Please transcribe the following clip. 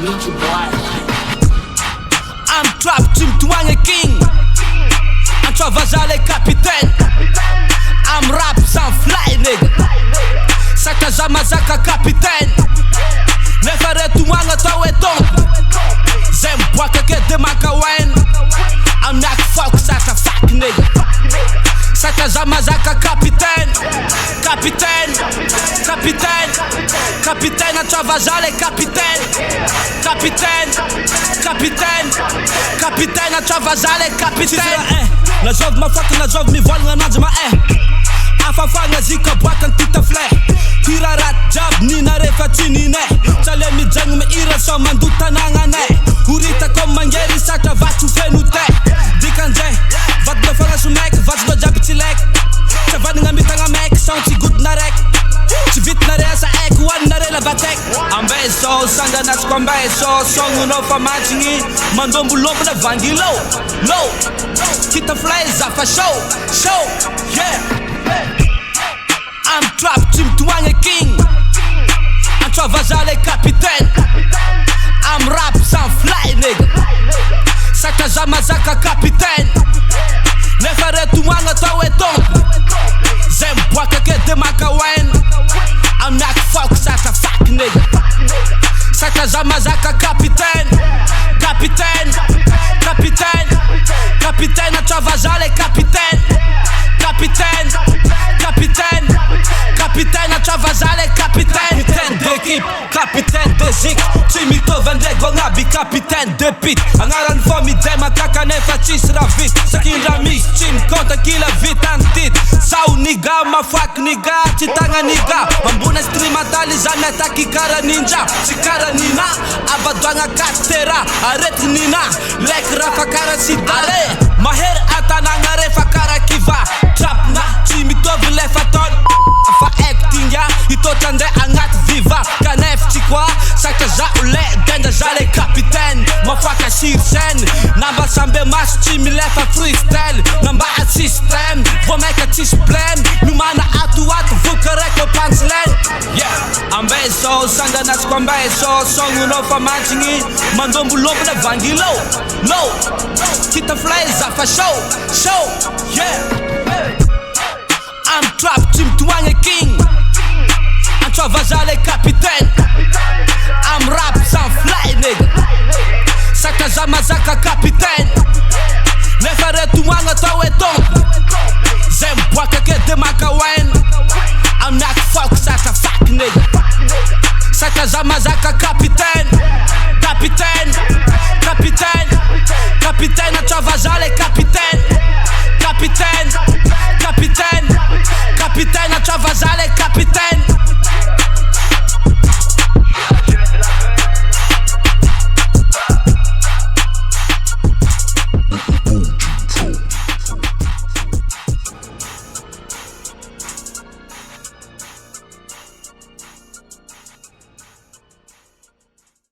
I'm trap team tuange king. Ankafizo Capitaine. I'm rap sans fly nigga. Saka LAMOZIKA Capitaine. Nefa retuanga tawe tombo. Zem boaka ke de makawen. I'm not fuck saka fuck nigga. Saka LAMOZIKA Capitaine. Capitaine. Capitaine. Capitaine Ankafizo Capitaine. Capitaine. Capitaine. Capitaine Ankafizo Capitaine. Na jovem ma fuck na jovem mi volga na jama afafanga zika boaka Thita flay. Hira rat jab nina refa tinine. Chale mi jang me ira so manduta nangane. Hurita kom mangeri saka vatu fenute. Dikanje vat me fanga sumek vat do jab tilek. Chavan nga mitanga mek sound good na rek. Chivit na re sa ek wan na re la batek. Ambeso sanga na skombeso song no fa machingi. Mandombu lobo na vangilo. Low Thita flay zafa show yeah. I'm trap team tuange king. Ankafizo Capitaine. I'm rap sans fly nigga. Saka LAMOZIKA Capitaine. Nefa retuanga tawe tombo. Zem boaka ke de makawen. I'm not fuck saka fuck nigga. Saka LAMOZIKA Capitaine. Capitaine. Capitaine. Capitaine Ankafizo Capitaine. Capitaine. Capitaine. Capitaine Ankafizo Capitaine. Capitaine d'équipe, capitaine de zik. Timito vendego ngabi capitaine de pit. Angaran fomi dema kaka nefa chisra vit. Sakin ramis chim konta kila vit antit. Sau niga mafak niga chitanga niga. Mambuna stream atali zana taki kara ninja. Sikara nina abadwanga katera. Aret nina lek rafa kara sidale. Maher atananga refa kara kiva. Trap na timito vilefa ton. Fa acting ya ito tande angat viva. Kanef chikwa saka jaule denda jale capitaine. Mafaka shirsen namba sambe mas chimi lefa freestyle. Namba at system vou make a plan. Numana atu vukareko punchline. Yeah, ambeso sanga na skombeso song no fa machingi. Mandombu lobo na vangilo. Low Thita flay zafa show yeah. I'm trap team tuange king. Ankafizo Capitaine. I'm rap sans fly nigga. Saka LAMOZIKA Capitaine. Nefa retuanga